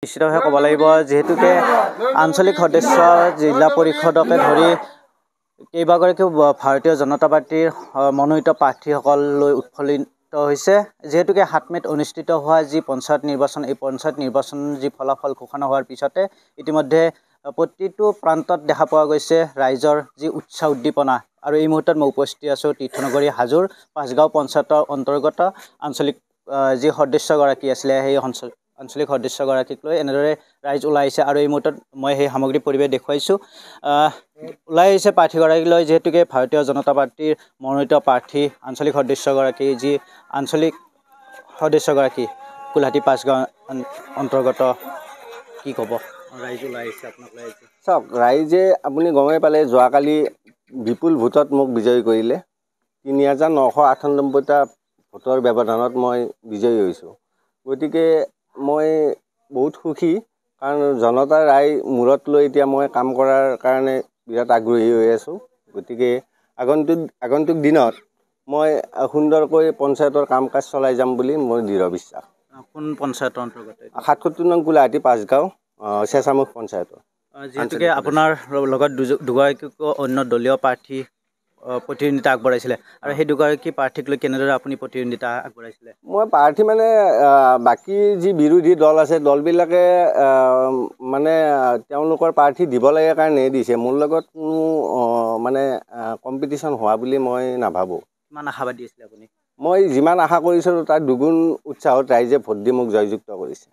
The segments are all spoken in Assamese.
নিশ্চিতভাৱে ক'ব লাগিব যেহেতুকে আঞ্চলিক সদস্য জিলা পৰিষদকে ধৰি কেইবাগৰাকীও ভাৰতীয় জনতা পাৰ্টিৰ মনোনীত প্ৰাৰ্থীসকললৈ উৎফুল্লিত হৈছে যেহেতুকে 7 মেত অনুষ্ঠিত হোৱা যি পঞ্চায়ত নিৰ্বাচন এই পঞ্চায়ত নিৰ্বাচন যি ফলাফল ঘোষণা হোৱাৰ পিছতে ইতিমধ্যে প্ৰতিটো প্ৰান্তত দেখা পোৱা গৈছে ৰাইজৰ যি উৎসাহ উদ্দীপনা আৰু এই মুহূৰ্তত মই উপস্থিত আছোঁ তীৰ্থনগৰী হাজোৰ পাঁচগাঁও পঞ্চায়তৰ অন্তৰ্গত আঞ্চলিক যি সদস্যগৰাকী আছিলে সেই আঞ্চলিক সদস্যগৰাকীক লৈ এনেদৰে ৰাইজ ওলাই আহিছে আৰু এই মুহূৰ্তত মই সেই সামগ্ৰিক পৰিৱেশ দেখুৱাইছোঁ ওলাই আহিছে প্ৰাৰ্থীগৰাকীলৈ যেহেতুকে ভাৰতীয় জনতা পাৰ্টিৰ মনোনীত প্ৰাৰ্থী আঞ্চলিক সদস্যগৰাকী যি আঞ্চলিক সদস্যগৰাকী কুলহাটী পাঁচগাঁও অন্তৰ্গত কি ক'ব ৰাইজ ওলাই আহিছে আপোনাক লৈ আহিছে চাওক ৰাইজে আপুনি গমেই পালে যোৱাকালি বিপুল ভোটত মোক বিজয়ী কৰিলে ৩৯৯৯টা ভোটৰ ব্যৱধানত মই বিজয়ী হৈছোঁ গতিকে মই বহুত সুখী কাৰণ জনতাৰ ৰায় মূৰত লৈ এতিয়া মই কাম কৰাৰ কাৰণে বিৰাট আগ্ৰহী হৈ আছোঁ গতিকে আগন্তুক দিনত মই সুন্দৰকৈ পঞ্চায়তৰ কাম কাজ চলাই যাম বুলি মোৰ দৃঢ় বিশ্বাস কোন পঞ্চায়তৰ অন্তৰ্গত ৭৭ নং কুলহাটী পাঁচগাঁও চেঁচামুখ পঞ্চায়তৰ যেহেতুকে আপোনাৰ লগত দুগৰাকীকো অন্য দলীয় প্ৰাৰ্থী প্ৰতিদ্বন্দ্বিতা আগবঢ়াইছিলে আৰু সেই দুগৰাকী প্ৰাৰ্থীক লৈ কেনেদৰে আপুনি প্ৰতিদ্বন্দ্বিতা আগবঢ়াইছিলে মই প্ৰাৰ্থী মানে বাকী যি বিৰোধী দল আছে দলবিলাকে মানে তেওঁলোকৰ প্ৰাৰ্থী দিব লাগে কাৰণে দিছে মোৰ লগত কোনো মানে কম্পিটিশ্যন হোৱা বুলি মই নাভাবোঁ কিমান আশাবাদী আছিলে আপুনি মই যিমান আশা কৰিছিলোঁ তাৰ দুগুণ উৎসাহত ৰাইজে ভোট দি মোক জয়যুক্ত কৰিছে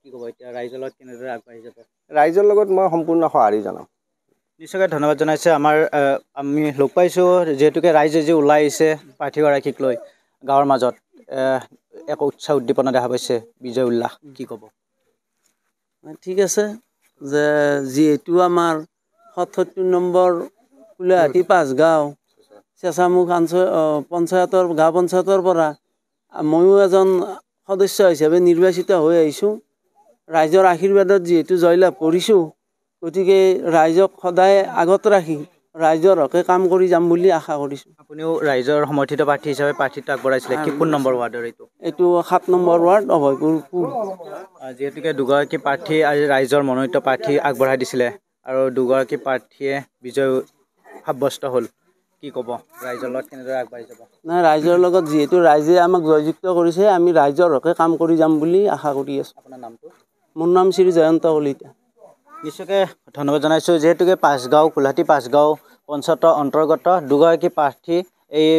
কি ক'ব এতিয়া ৰাইজৰ লগত কেনেদৰে আগবাঢ়ি যাব ৰাইজৰ লগত মই সম্পূৰ্ণ সঁহাৰি জনাম নিশ্চয়কৈ ধন্যবাদ জনাইছে আমি লগ পাইছোঁ যিহেতুকে ৰাইজে যি ওলাই আহিছে প্ৰাৰ্থীগৰাকীক লৈ গাঁৱৰ মাজত এক উৎসাহ উদ্দীপনা দেখা পাইছে বিজয় উল্লাস কি ক'ব ঠিক আছে যে যিহেতু আমাৰ ৭৭ নম্বৰ কুলহাটী পাঁচগাঁও চেঁচামুখ পঞ্চায়তৰ গাঁও পঞ্চায়তৰ পৰা ময়ো এজন সদস্য হিচাপে নিৰ্বাচিত হৈ আহিছোঁ ৰাইজৰ আশীৰ্বাদত যিহেতু জয়লাভ কৰিছোঁ গতিকে ৰাইজক সদায় আগত ৰাখি ৰাইজৰ হকে কাম কৰি যাম বুলি আশা কৰিছোঁ আপুনিও ৰাইজৰ সমৰ্থিত প্ৰাৰ্থী হিচাপে প্ৰাৰ্থীত্ব আগবঢ়াইছিলে কোন নম্বৰ ৱাৰ্ডৰ এইটো ৭ নম্বৰ ৱাৰ্ড অভয়পুৰ যিহেতুকে দুগৰাকী প্ৰাৰ্থী আজি ৰাইজৰ মনোনীত প্ৰাৰ্থী আগবঢ়াই দিছিলে আৰু দুগৰাকী প্ৰাৰ্থীয়ে বিজয় সাব্যস্ত হ'ল কি ক'ব ৰাইজৰ লগত কেনেদৰে আগবাঢ়ি যাব নাই ৰাইজৰ লগত যিহেতু ৰাইজে আমাক জয়যুক্ত কৰিছে আমি ৰাইজৰ হকে কাম কৰি যাম বুলি আশা কৰি আছোঁ আপোনাৰ নামটো মোৰ নাম শ্ৰী জয়ন্ত কলিতা নিশ্চয়কৈ ধন্যবাদ জনাইছোঁ যেহেতুকে পাঁচগাঁও কুলহাটী পাঁচগাঁও পঞ্চায়তৰ অন্তৰ্গত দুগৰাকী প্ৰাৰ্থী এই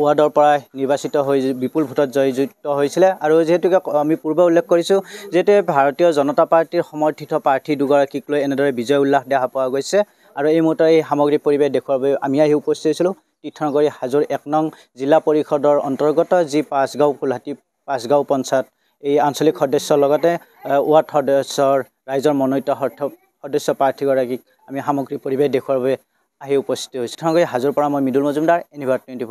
ৱাৰ্ডৰ পৰাই নিৰ্বাচিত হৈ বিপুল ভোটত জয়যুক্ত হৈছিলে আৰু যিহেতুকে আমি পূৰ্বে উল্লেখ কৰিছোঁ যিহেতু ভাৰতীয় জনতা পাৰ্টিৰ সমৰ্থিত প্ৰাৰ্থী দুগৰাকীক লৈ এনেদৰে বিজয় উল্লাস দেখা পোৱা গৈছে আৰু এই মুহূৰ্তত এই সামগ্ৰিক পৰিৱেশ দেখুৱাৰ বাবে আমি আহি উপস্থিত হৈছিলোঁ তীৰ্থনগৰী হাজোৰ 1 নং জিলা পৰিষদৰ অন্তৰ্গত যি পাঁচগাঁও কুলহাটী পাঁচগাঁও পঞ্চায়ত এই আঞ্চলিক সদস্যৰ লগতে ৱাৰ্ড সদস্যৰ ৰাইজৰ মনোনীত সদস্য প্ৰাৰ্থীগৰাকীক আমি সামগ্ৰিক পৰিৱেশ দেখুৱাৰ বাবে আহি উপস্থিত হৈছোঁ তীৰ্থনগৰী হাজোৰ পৰা মই মৃদুল মজুমদাৰ এনিভাৰ 24